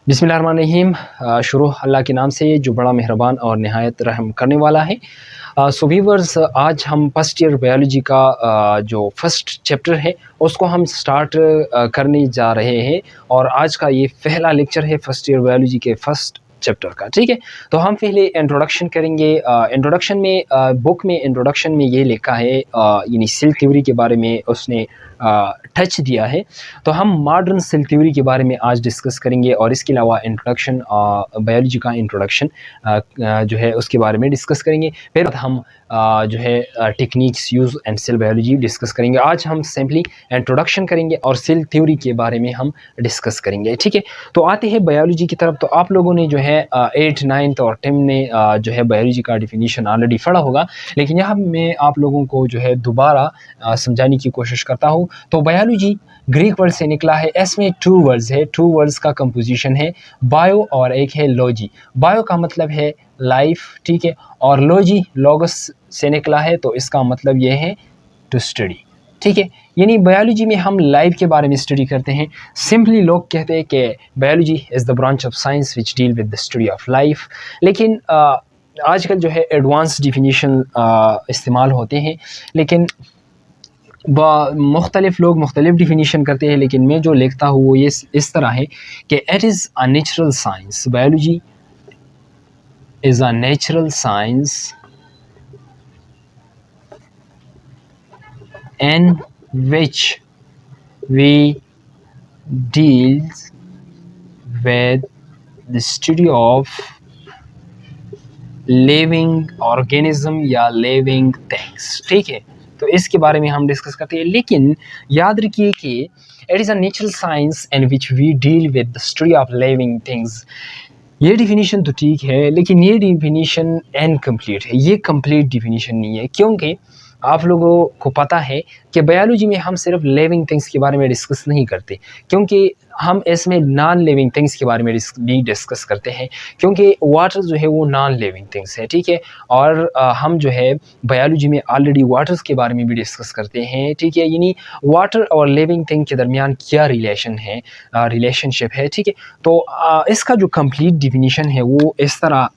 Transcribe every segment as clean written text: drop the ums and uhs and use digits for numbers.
बिस्मिल्लाहिर्रहमानिर्रहीम। शुरू अल्लाह के नाम से जो बड़ा मेहरबान और नहायत रहम करने वाला है। सो व्यूअर्स, आज हम फर्स्ट ईयर बायोलॉजी का जो फर्स्ट चैप्टर है उसको हम स्टार्ट करने जा रहे हैं और आज का ये पहला लेक्चर है फर्स्ट ईयर बायोलॉजी के फर्स्ट चैप्टर का। ठीक है, तो हम पहले इंट्रोडक्शन करेंगे। इंट्रोडक्शन में बुक में इंट्रोडक्शन में ये लिखा है, यानी सेल थ्योरी के बारे में उसने टच दिया है। तो हम मॉडर्न सेल थ्योरी के बारे में आज डिस्कस करेंगे और इसके अलावा इंट्रोडक्शन बायोलॉजी का इंट्रोडक्शन जो है उसके बारे में डिस्कस करेंगे। फिर हम जो है techniques use and cell biology discuss करेंगे। आज हम सिंपली इंट्रोडक्शन करेंगे और सेल थ्योरी के बारे में हम डिस्कस करेंगे। ठीक है, तो आते हैं बायोलॉजी की तरफ। तो आप लोगों ने जो है 8th 9th और 10th में जो है बायोलॉजी का डिफिनीशन ऑलरेडी पढ़ा होगा, लेकिन यहाँ मैं आप लोगों को जो है दोबारा समझाने की कोशिश करता हूँ। तो बायोलॉजी ग्रीक वर्ड से निकला है। इसमें 2 वर्ड्स है, 2 वर्ड्स का कंपोजिशन है, बायो और एक है लॉजी। बायो का मतलब है लाइफ, ठीक है, और लॉजी लॉगस से निकला है, तो इसका मतलब ये है टू स्टडी। ठीक है, यानी बायोलॉजी में हम लाइफ के बारे में स्टडी करते हैं। सिंपली लोग कहते हैं कि biology is the branch of science which deal with the study of life, लेकिन आजकल जो है एडवांस डिफिनीशन इस्तेमाल होते हैं, लेकिन मुख्तलिफ लोग मुख्तलिफ डिफिनीशन करते हैं। लेकिन मैं जो लिखता हूँ वो ये इस तरह है कि it is a natural science. Biology is a natural science in which we deal with the study of living organism या living things। ठीक है, तो इसके बारे में हम डिस्कस करते हैं। लेकिन याद रखिए कि it is a natural science in which we deal with the study of living things। ये डिफिनीशन तो ठीक है, लेकिन ये डिफिनीशन इनकम्प्लीट है, ये कंप्लीट डिफिनीशन नहीं है। क्योंकि आप लोगों को पता है कि बायोलॉजी में हम सिर्फ लिविंग थिंग्स के बारे में डिस्कस नहीं करते, क्योंकि हम इसमें नॉन लिविंग थिंग्स के बारे में भी डिस्कस करते हैं, क्योंकि वाटर जो है वो नॉन लिविंग थिंग्स है। ठीक है, और हम जो है बायोलॉजी में ऑलरेडी वाटर्स के बारे में भी डिस्कस करते हैं। ठीक है, यानी वाटर और लिविंग थिंग के दरमियान क्या रिलेशन है, रिलेशनशिप है। ठीक है, तो इसका जो कंप्लीट डिफिनीशन है वो इस तरह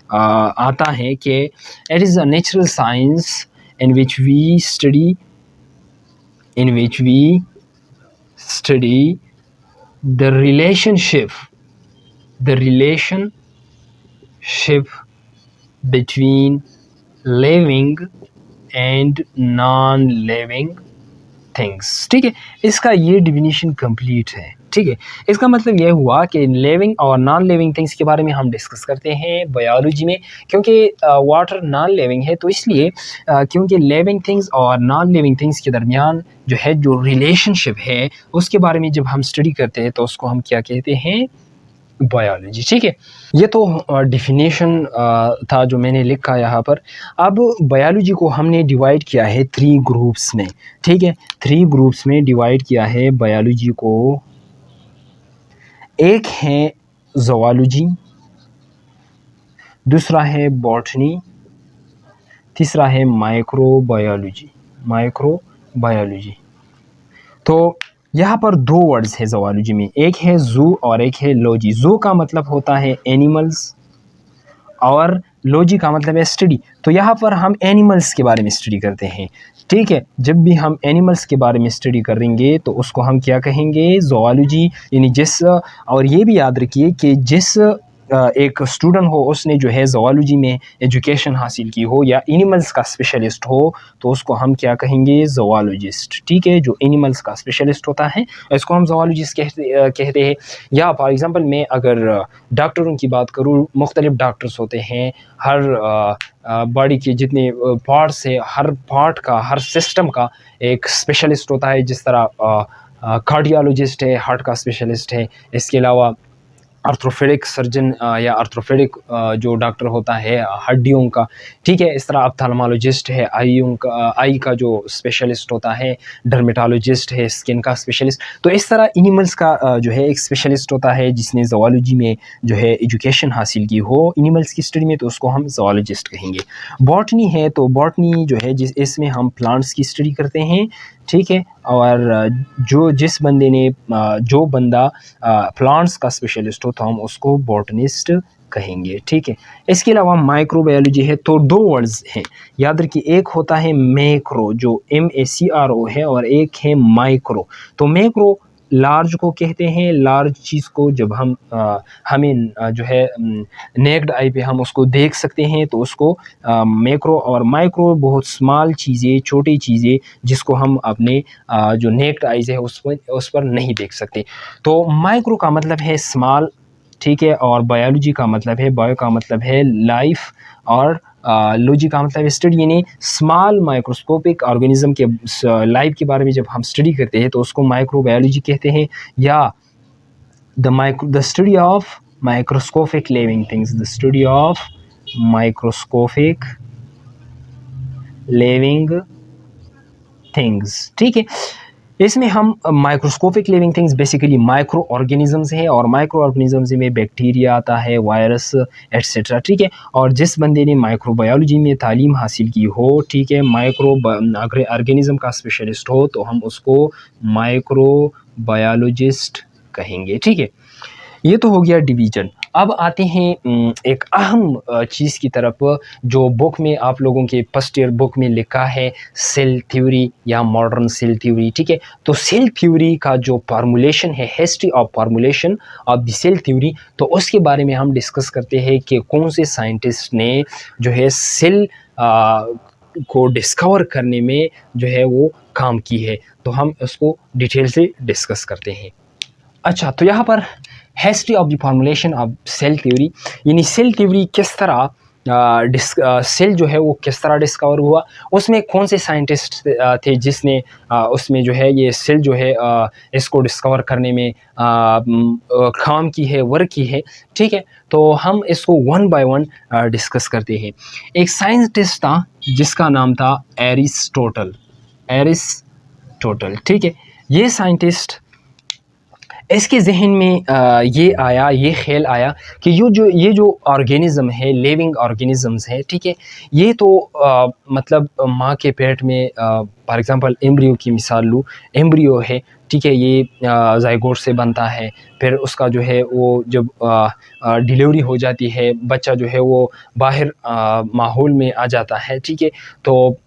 आता है कि it is a natural science in which we study the relationship between living and non-living things। ठीक है, इसका ये डिफिनीशन कंप्लीट है। ठीक है, इसका मतलब यह हुआ कि लिविंग और नॉन लिविंग थिंग्स के बारे में हम डिस्कस करते हैं बायोलॉजी में, क्योंकि वाटर नॉन लिविंग है, तो इसलिए क्योंकि लिविंग थिंग्स और नॉन लिविंग थिंग्स के दरमियान जो है जो रिलेशनशिप है उसके बारे में जब हम स्टडी करते हैं तो उसको हम क्या कहते हैं, बायोलॉजी। ठीक है, ये तो डिफिनेशन था जो मैंने लिखा यहाँ पर। अब बायोलॉजी को हमने डिवाइड किया है 3 ग्रुप्स में। ठीक है, 3 ग्रुप्स में डिवाइड किया है बायोलॉजी को। एक है ज़ूलॉजी, दूसरा है बॉटनी, तीसरा है माइक्रोबायोलॉजी। तो यहाँ पर 2 वर्ड्स है ज़ूलॉजी में, एक है जू और एक है लॉजी। जू का मतलब होता है एनिमल्स और लॉजी का मतलब है स्टडी। तो यहाँ पर हम एनिमल्स के बारे में स्टडी करते हैं। ठीक है, जब भी हम एनिमल्स के बारे में स्टडी करेंगे तो उसको हम क्या कहेंगे, ज़ूलॉजी। यानी और ये भी याद रखिए कि जिस एक स्टूडेंट हो उसने जो है ज़ूलॉजी में एजुकेशन हासिल की हो या एनिमल्स का स्पेशलिस्ट हो तो उसको हम क्या कहेंगे, ज़ूलॉजिस्ट। ठीक है, जो एनिमल्स का स्पेशलिस्ट होता है इसको हम ज़ूलॉजिस्ट कहते हैं। या फॉर एग्ज़ाम्पल मैं अगर डॉक्टरों की बात करूँ, मुख्तलिफ डॉक्टर्स होते हैं, हर बॉडी के जितने पार्ट्स है, हर पार्ट का, हर सिस्टम का एक स्पेशलिस्ट होता है। जिस तरह कार्डियोलॉजिस्ट है, हार्ट का स्पेशलिस्ट है, इसके अलावा आर्थ्रोपेडिक सर्जन या आर्थ्रोपेडिक जो डॉक्टर होता है हड्डियों का। ठीक है, इस तरह ऑप्थेल्मोलॉजिस्ट है, आई का जो स्पेशलिस्ट होता है, डर्मेटोलॉजिस्ट है, स्किन का स्पेशलिस्ट। तो इस तरह एनिमल्स का जो है एक स्पेशलिस्ट होता है जिसने ज़ूलॉजी में जो है एजुकेशन हासिल की हो एनिमल्स की स्टडी में, तो उसको हम ज़ूलॉजिस्ट कहेंगे। बॉटनी है, तो बॉटनी जो है इसमें हम प्लांट्स की स्टडी करते हैं। ठीक है। और जिस बंदे ने जो बंदा प्लांट्स का स्पेशलिस्ट हो तो हम उसको बॉटनिस्ट कहेंगे, ठीक है। इसके अलावा माइक्रोबायोलॉजी है तो दो वर्ड्स हैं, याद रखिए, एक होता है मैक्रो जो MACRO है और एक है माइक्रो। तो मैक्रो लार्ज को कहते हैं, लार्ज चीज़ को जब हम हमें जो है नेक्ड आई पे हम उसको देख सकते हैं तो उसको मैक्रो, और माइक्रो बहुत स्मॉल चीज़ें, छोटी चीज़ें जिसको हम अपने जो नेक्ड आइज है उस पर नहीं देख सकते। तो माइक्रो का मतलब है स्मॉल, ठीक है, और बायोलॉजी का मतलब है, बायो का मतलब है लाइफ, और लॉजी का मतलब स्टडी, यानी स्मॉल माइक्रोस्कोपिक ऑर्गेनिज्म के लाइफ के बारे में जब हम स्टडी करते हैं तो उसको माइक्रोबायोलॉजी कहते हैं, या the study of microscopic living things, the study of microscopic living things, ठीक है। इसमें हम microscopic living things basically micro organisms हैं, और माइक्रो ऑर्गेनिजम्स में बैक्टीरिया आता है, वायरस एट्सेट्रा, ठीक है। और जिस बंदे ने माइक्रोबायोलॉजी में तालीम हासिल की हो, ठीक है, माइक्रो ऑर्गेनिज्म का स्पेशलिस्ट हो तो हम उसको माइक्रोबायोलॉजिस्ट कहेंगे, ठीक है। ये तो हो गया डिवीजन। अब आते हैं एक अहम चीज़ की तरफ जो बुक में आप लोगों के फर्स्ट ईयर बुक में लिखा है, सेल थ्योरी या मॉडर्न सेल थ्योरी, ठीक है। तो सेल थ्योरी का जो फार्मूलेशन है, history of formulation of the cell theory, तो उसके बारे में हम डिस्कस करते हैं कि कौन से साइंटिस्ट ने जो है सेल को डिस्कवर करने में जो है वो काम की है, तो हम उसको डिटेल से डिस्कस करते हैं। अच्छा, तो यहाँ पर history of the formulation of cell theory, यानी सेल थ्योरी किस तरह सेल जो है वो किस तरह डिस्कवर हुआ, उसमें कौन से साइंटिस्ट थे जिसने उसमें जो है ये सेल जो है इसको डिस्कवर करने में काम की है, वर्क की है, ठीक है। तो हम इसको वन बाय वन डिस्कस करते हैं। एक साइंटिस्ट था जिसका नाम था एरिस्टोटल, ठीक है। ये साइंटिस्ट, इसके जहन में ये ख्याल आया कि ये जो ऑर्गेनिज़म है, लिविंग ऑर्गेनिज़म्स है, ठीक है, ये तो मतलब माँ के पेट में फॉर एग्ज़ाम्पल एम्ब्रियो की मिसाल लूँ, एम्ब्रियो है, ठीक है, ये ज़ाइगोट से बनता है, फिर उसका जो है वो जब डिलीवरी हो जाती है, बच्चा जो है वो बाहर माहौल में आ जाता है, ठीक है। तो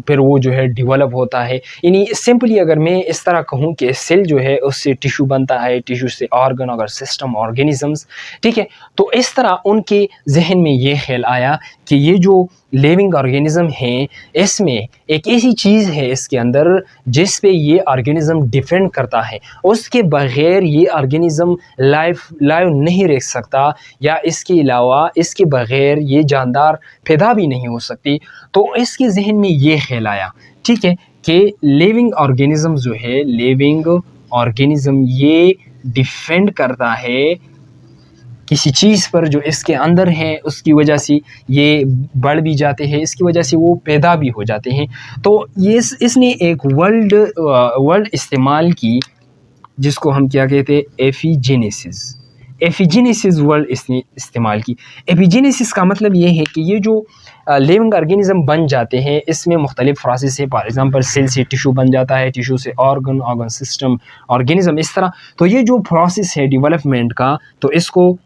फिर वो जो है डेवलप होता है। यानी सिंपली अगर मैं इस तरह कहूँ कि सेल जो है उससे टिश्यू बनता है, टिश्यू से ऑर्गन, अगर सिस्टम ऑर्गेनिजम्स, ठीक है। तो इस तरह उनके जहन में ये ख्याल आया कि ये जो लिविंग ऑर्गेनिज़म हैं, इसमें एक ऐसी चीज़ है इसके अंदर जिस पे ये ऑर्गेनिज़म डिपेंड करता है, उसके बग़ैर ये ऑर्गेनिज़म लाइव नहीं रह सकता, या इसके अलावा इसके बग़ैर ये जानदार पैदा भी नहीं हो सकती। तो इसके जहन में ये ख्याल आया, ठीक है, कि लिविंग ऑर्गेनिज़म जो है, लिविंग ऑर्गेनिज़म ये डिपेंड करता है किसी चीज़ पर जो इसके अंदर है, उसकी वजह से ये बढ़ भी जाते हैं, इसकी वजह से वो पैदा भी हो जाते हैं। तो ये इसने एक वर्ड इस्तेमाल की जिसको हम क्या कहते हैं, एफिजेनेसिस वर्ड इसने इस्तेमाल की। एफिजेनेसिस का मतलब ये है कि ये जो लिविंग ऑर्गेनिज़म बन जाते हैं, इसमें मुख्तलिफ प्रोसेस है। फॉर एग्ज़ाम्पल सेल से टिश्यू बन जाता है, टिश्यू से ऑर्गन सिस्टम, ऑर्गेनिज़म, इस तरह। तो ये जो प्रोसेस है डेवलपमेंट का, तो इसको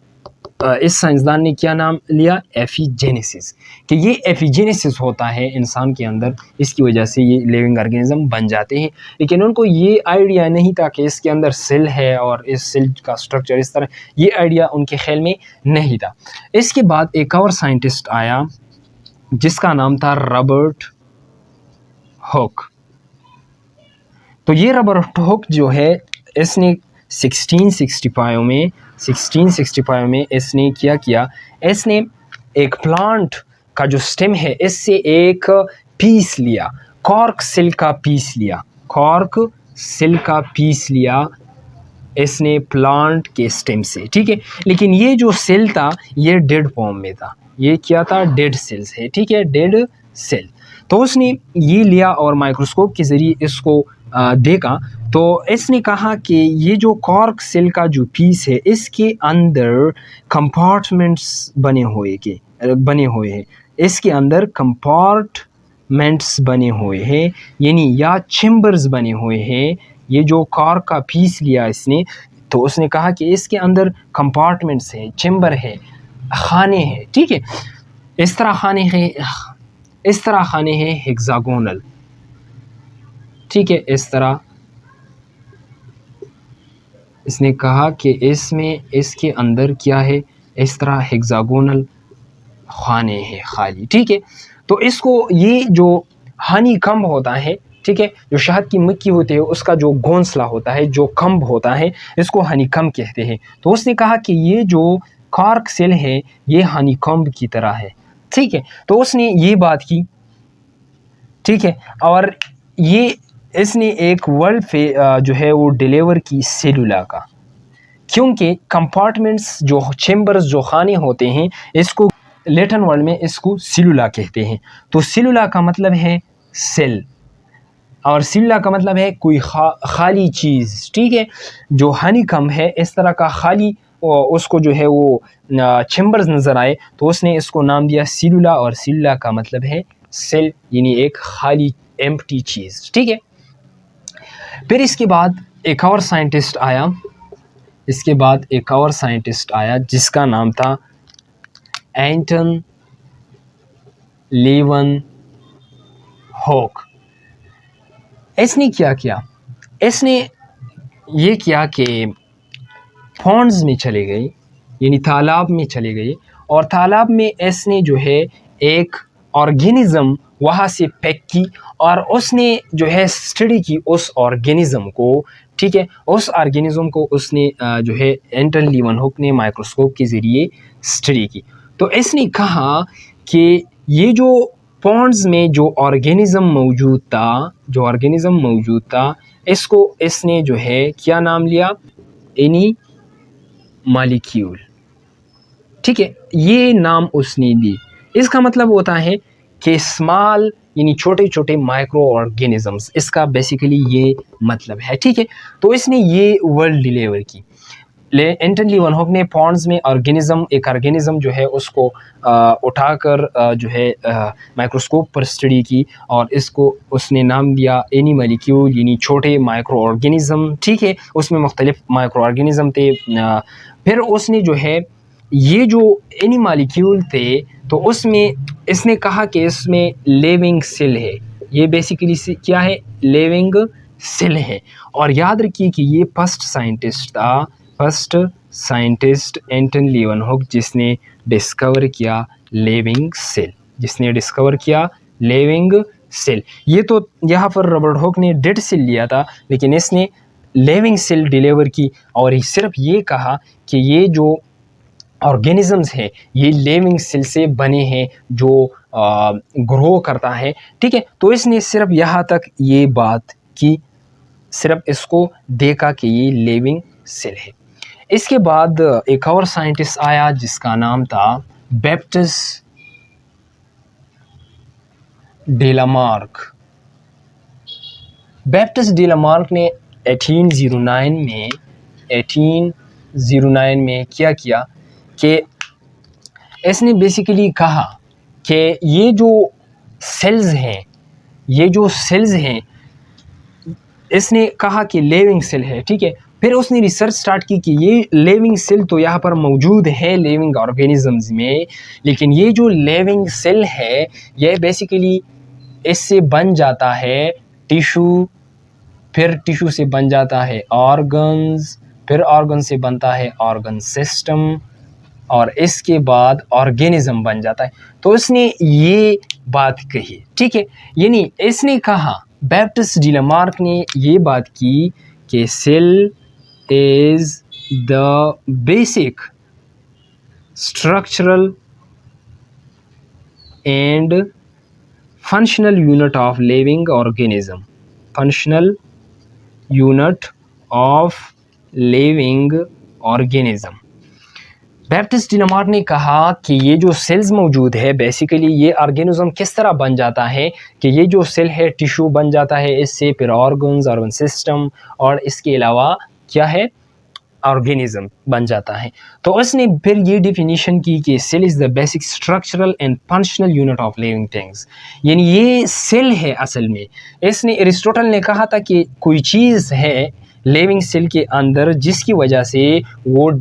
इस साइंसदान ने क्या नाम लिया, एफिजेनेसिस, कि ये एफिजेनेसिस होता है इंसान के अंदर, इसकी वजह से ये लिविंग ऑर्गेनिज़म बन जाते हैं। लेकिन उनको ये आइडिया नहीं था कि इसके अंदर सेल है और इस सेल का स्ट्रक्चर इस तरह, ये आइडिया उनके ख्याल में नहीं था। इसके बाद एक और साइंटिस्ट आया जिसका नाम था रॉबर्ट हुक। तो ये रॉबर्ट हुक जो है, इसने 1665 में इसने क्या किया, इसने एक प्लांट का जो स्टेम है इससे एक पीस लिया, कॉर्क सेल का पीस लिया इसने प्लांट के स्टेम से, ठीक है। लेकिन ये जो सेल था ये डेड फॉर्म में था, ये क्या था, डेड सेल्स है, ठीक है, डेड सेल। तो उसने ये लिया और माइक्रोस्कोप के ज़रिए इसको देखा, तो इसने कहा कि ये जो कॉर्क सेल का जो पीस है, इसके अंदर कंपार्टमेंट्स बने हुए हैं, इसके अंदर कंपार्टमेंट्स बने हुए हैं, यानी या चेम्बर्स बने हुए हैं। ये जो कार का पीस लिया इसने, तो उसने कहा कि इसके अंदर कंपार्टमेंट्स है, चेम्बर है, खाने हैं, ठीक है। इस तरह खाने हैं, इस तरह खाने हैं हेक्सागोनल, ठीक है। इस तरह इसने कहा कि इसमें इसके अंदर क्या है, इस तरह हेक्सागोनल खाने हैं खाली, ठीक है। तो इसको ये जो हनी कम्ब होता है, ठीक है, जो शहद की मक्खी होती है उसका जो घोंसला होता है, जो कम्ब होता है, इसको हनी कम्ब कहते हैं। तो उसने कहा कि ये जो कॉर्क सेल है ये हनी कम्ब की तरह है, ठीक है। तो उसने ये बात की, ठीक है। और ये इसने एक वर्ड जो है वो डिलीवर की सेलुला का, क्योंकि कंपार्टमेंट्स जो चेम्बर्स जो खाने होते हैं इसको लैटिन वर्ड में इसको सेलुला कहते हैं। तो सेलुला का मतलब है सेल, और सेलुला का मतलब है कोई खाली चीज़, ठीक है। जो हनी कम है इस तरह का खाली उसको जो है वो चेम्बर्स नज़र आए, तो उसने इसको नाम दिया सेलुला, और सेलुला का मतलब है सेल, यानी एक खाली एम्प्टी चीज़, ठीक है। फिर इसके बाद एक और साइंटिस्ट आया, इसके बाद एक और साइंटिस्ट आया जिसका नाम था एंटन लीवन हॉक। इसने क्या किया, इसने ये किया कि पॉन्ड्स में चले गए, यानी तालाब में चले गए, और तालाब में इसने जो है एक ऑर्गेनिज्म वहाँ से पैक की, और उसने जो है स्टडी की उस ऑर्गेनिज्म को, ठीक है। उस ऑर्गेनिज्म को उसने जो है एंटन लीवन हुक ने माइक्रोस्कोप के ज़रिए स्टडी की। तो इसने कहा कि ये जो पॉन्ड्स में जो ऑर्गेनिज्म मौजूद था, जो ऑर्गेनिज्म मौजूद था, इसको इसने जो है क्या नाम लिया, एनी मॉलिक्यूल, ठीक है, ये नाम उसने दी। इसका मतलब होता है कि स्मॉल, यानी छोटे छोटे माइक्रो ऑर्गेनिजम्स, इसका बेसिकली ये मतलब है, ठीक है। तो इसने ये वर्ड डिलीवर की। एंटन लीवन हुक ने पॉन्ड्स में ऑर्गेनिज्म, एक ऑर्गेनिज्म जो है उसको उठाकर जो है माइक्रोस्कोप पर स्टडी की, और इसको उसने नाम दिया एनी मॉलिक्यूल, यानी छोटे माइक्रो ऑर्गेनिज्म, ठीक है। उसमें मुख्तलिफ माइक्रो ऑर्गेनिज्म थे। फिर उसने जो है ये जो एनी मॉलिक्यूल थे, तो उसमें इसने कहा कि इसमें लिविंग सेल है, ये बेसिकली क्या है, लिविंग सेल है। और याद रखिए कि ये फर्स्ट साइंटिस्ट था, फर्स्ट साइंटिस्ट एंटन लीवन हुक, जिसने डिस्कवर किया लिविंग सेल, जिसने डिस्कवर किया लिविंग सेल। ये तो यहाँ पर रॉबर्ट हुक ने डेड सेल लिया था, लेकिन इसने लिविंग सेल डिलीवर की, और ही सिर्फ ये कहा कि ये जो ऑर्गेनिजम्स हैं ये लिविंग सेल से बने हैं, जो ग्रो करता है, ठीक है। तो इसने सिर्फ यहाँ तक ये बात की, सिर्फ इसको देखा कि ये लिविंग सेल है। इसके बाद एक और साइंटिस्ट आया जिसका नाम था बैप्टिस्ट डेलामार्क। बैप्टिस्ट डेलामार्क ने 1809 में क्या किया कि इसने बेसिकली कहा कि ये जो सेल्स हैं, ये जो सेल्स हैं, इसने कहा कि लिविंग सेल है, ठीक है। फिर उसने रिसर्च स्टार्ट की कि ये लिविंग सेल तो यहाँ पर मौजूद है लिविंग ऑर्गेनिजम्स में, लेकिन ये जो लिविंग सेल है ये बेसिकली इससे बन जाता है टिश्यू, फिर टिश्यू से बन जाता है ऑर्गन्स, फिर ऑर्गन से बनता है ऑर्गन सिस्टम, और इसके बाद ऑर्गेनिज्म बन जाता है। तो उसने ये बात कही, ठीक है। यानी इसने कहा, बैप्टिस्ट डेलामार्क ने ये बात की कि cell is the basic structural and functional unit of living organism, functional unit of living organism. Baptiste de Lamarck ने कहा कि ये जो सेल्स मौजूद है, बेसिकली ये ऑर्गेनिज्म किस तरह बन जाता है कि ये जो सेल है टिश्यू बन जाता है इससे, फिर ऑर्गन्स, ऑर्गन सिस्टम, और इसके अलावा क्या है, ऑर्गेनिज्म बन जाता है। तो उसने फिर ये डिफिनीशन की कि cell is the basic structural and functional unit of living things, यानी ये सेल है असल में। इसने एरिस्टोटल ने कहा था कि कोई चीज़ है लिविंग सेल के अंदर जिसकी वजह से वो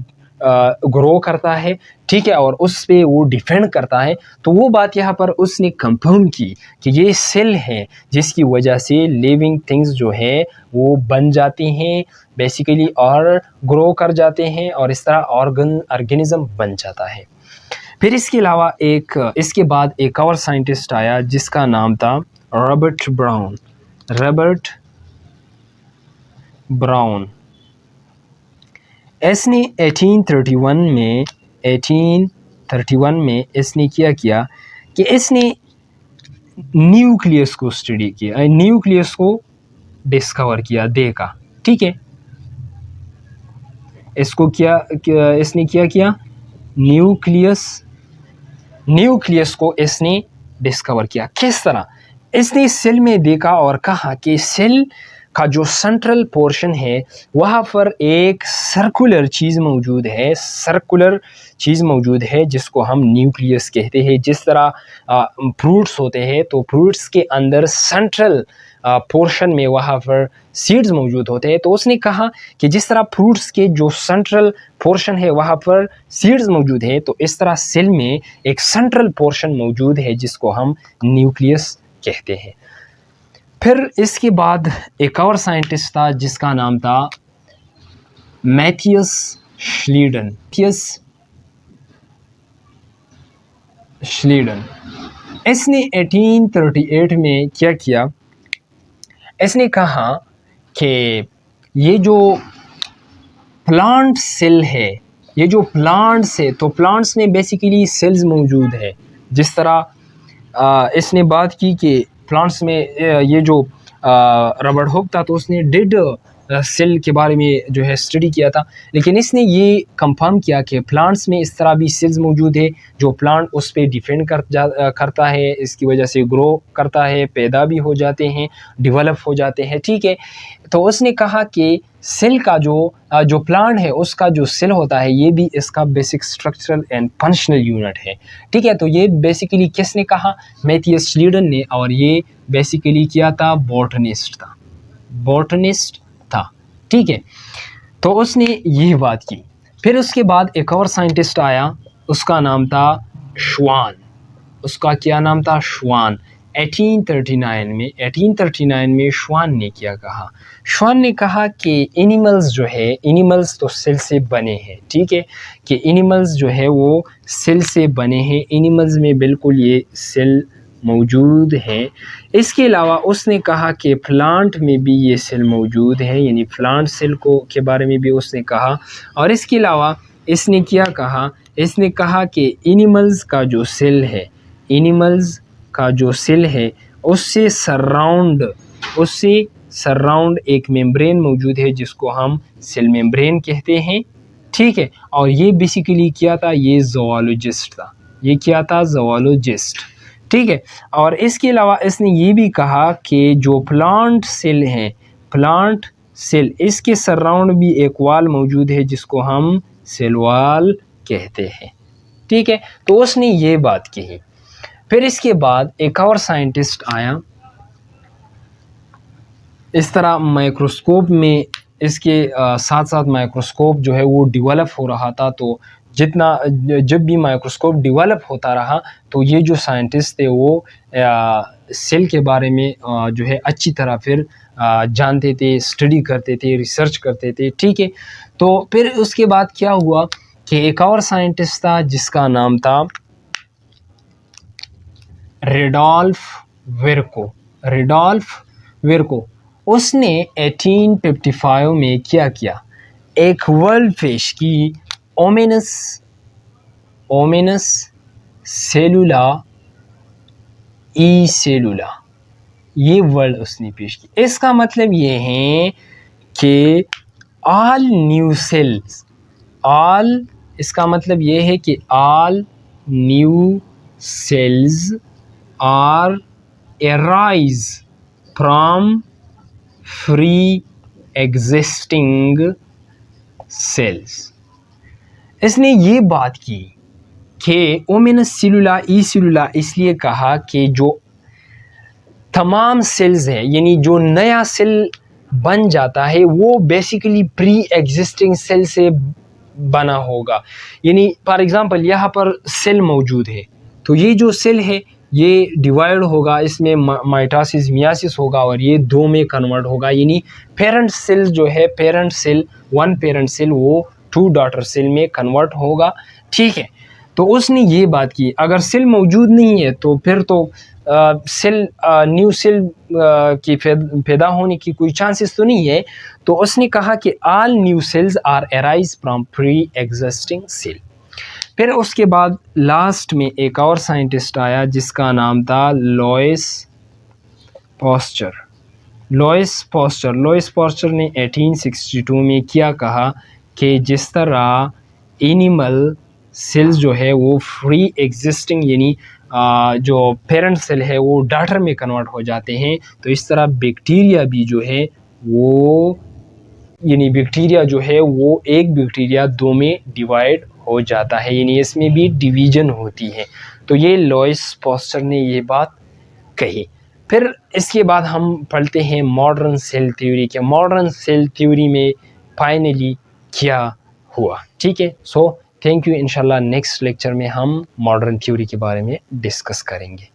ग्रो करता है, ठीक है, और उस पे वो डिपेंड करता है। तो वो बात यहाँ पर उसने कंफर्म की कि ये सेल है जिसकी वजह से लिविंग थिंग्स जो है वो बन जाती हैं बेसिकली और ग्रो कर जाते हैं और इस तरह ऑर्गेनिज्म बन जाता है। फिर इसके अलावा इसके बाद एक और साइंटिस्ट आया जिसका नाम था रॉबर्ट ब्राउन। इसने 1831 में इसने क्या किया कि इसने न्यूक्लियस को स्टडी किया, न्यूक्लियस को डिस्कवर किया, देखा, ठीक है। इसको इसने क्या किया, न्यूक्लियस को इसने डिस्कवर किया। किस तरह? इसने सेल में देखा और कहा कि सेल का जो सेंट्रल पोर्शन है वहाँ पर एक सर्कुलर चीज़ मौजूद है जिसको हम न्यूक्लियस कहते हैं। जिस तरह फ्रूट्स होते हैं तो फ्रूट्स के अंदर सेंट्रल पोर्शन में वहाँ पर सीड्स मौजूद होते हैं। तो उसने कहा कि जिस तरह फ्रूट्स के जो सेंट्रल पोर्शन है वहाँ पर सीड्स मौजूद है, तो इस तरह सेल में एक सेंट्रल पोर्शन मौजूद है जिसको हम न्यूक्लियस कहते हैं। फिर इसके बाद एक और साइंटिस्ट था जिसका नाम था मैथियस श्लीडन। इसने 1838 में क्या किया, इसने कहा कि ये जो प्लांट सेल है, ये जो प्लांट्स है, तो प्लांट्स में बेसिकली सेल्स मौजूद है। जिस तरह इसने बात की कि प्लांट्स में ये जो रॉबर्ट हुक था तो उसने डेड सेल के बारे में जो है स्टडी किया था, लेकिन इसने ये कंफर्म किया कि प्लांट्स में इस तरह भी सेल्स मौजूद है जो प्लांट उस पर डिपेंड करता है, इसकी वजह से ग्रो करता है, पैदा भी हो जाते हैं, डेवलप हो जाते हैं, ठीक है। तो उसने कहा कि सेल का जो प्लांट है उसका जो सेल होता है ये भी इसका basic structural and functional unit है, ठीक है। तो ये बेसिकली किसने कहा? मैथियस श्लीडन ने, और ये बेसिकली क्या था? बॉटनिस्ट था, ठीक है। तो उसने ये बात की। फिर उसके बाद एक और साइंटिस्ट आया, उसका नाम था श्वान। उसका क्या नाम था? श्वान। 1839 में श्वान ने क्या कहा? श्वान ने कहा कि एनिमल्स जो है, एनिमल्स तो सेल से बने हैं, ठीक है, कि एनिमल्स जो है वो सेल से बने हैं, एनिमल्स में बिल्कुल ये सेल मौजूद है। इसके अलावा उसने कहा कि प्लांट में भी ये सेल मौजूद है, यानी प्लांट सेल के बारे में भी उसने कहा। और इसके अलावा इसने क्या कहा? इसने कहा कि एनिमल्स का जो सेल है उससे सराउंड एक मेम्ब्रेन मौजूद है जिसको हम सेल मेम्ब्रेन कहते हैं, ठीक है। और ये बेसिकली क्या था? ये ज़ूलॉजिस्ट था। ये क्या था? ज़ूलॉजिस्ट, ठीक है। और इसके अलावा इसने ये भी कहा कि जो प्लांट सेल इसके सराउंड भी एक वॉल मौजूद है जिसको हम सेल वॉल कहते हैं, ठीक है। तो उसने ये बात कही। फिर इसके बाद एक और साइंटिस्ट आया। इस तरह माइक्रोस्कोप में इसके साथ साथ माइक्रोस्कोप जो है वो डेवलप हो रहा था। तो जब भी माइक्रोस्कोप डेवलप होता रहा तो ये जो साइंटिस्ट थे वो सेल के बारे में जो है अच्छी तरह फिर जानते थे, स्टडी करते थे, रिसर्च करते थे, ठीक है। तो फिर उसके बाद क्या हुआ कि एक और साइंटिस्ट था जिसका नाम था रेडॉल्फ विर्को। उसने 1855 में क्या किया? एक वर्ड पेश की, ओमिनस सेलुला ई सेलुला, ये वर्ड उसने पेश की। इसका मतलब ये है कि all new cells are arise from free existing सेल्स। इसने ये बात की कि ओमिन सेलुला ई सेलुला इसलिए कहा कि जो तमाम सेल्स हैं, यानी जो नया सेल बन जाता है वो बेसिकली प्री एग्जिस्टिंग सेल से बना होगा। यानी फॉर एग्जांपल यहाँ पर सेल मौजूद है, तो ये जो सेल है ये डिवाइड होगा, इसमें माइटोसिस मियासिस होगा और ये दो में कन्वर्ट होगा। यानी पेरेंट सेल जो है, parent cell, one parent cell वो टू डॉटर सेल में कन्वर्ट होगा। ठीक है, तो उसने ये बात की अगर सेल मौजूद नहीं है तो फिर तो सेल न्यू सेल की पैदा होने की कोई चांसेस तो नहीं है। तो उसने कहा कि all new cells are arise from pre existing cell. फिर उसके बाद लास्ट में एक और साइंटिस्ट आया जिसका नाम था लुईस पास्चर। लुईस पास्चर ने 1862 में क्या कहा कि जिस तरह एनिमल सेल्स जो है वो फ्री एग्जिस्टिंग यानी जो पेरेंट सेल है वो डॉटर में कन्वर्ट हो जाते हैं, तो इस तरह बैक्टीरिया भी जो है वो, यानी बैक्टीरिया जो है वो एक बैक्टीरिया दो में डिवाइड हो जाता है, यानी इसमें भी डिवीजन होती है। तो ये लुईस पास्चर ने ये बात कही। फिर इसके बाद हम पढ़ते हैं मॉडर्न सेल थ्योरी के। मॉडर्न सेल थ्योरी में फाइनली क्या हुआ। ठीक है, सो थैंक यू। इंशाल्लाह नेक्स्ट लेक्चर में हम मॉडर्न थ्योरी के बारे में डिस्कस करेंगे।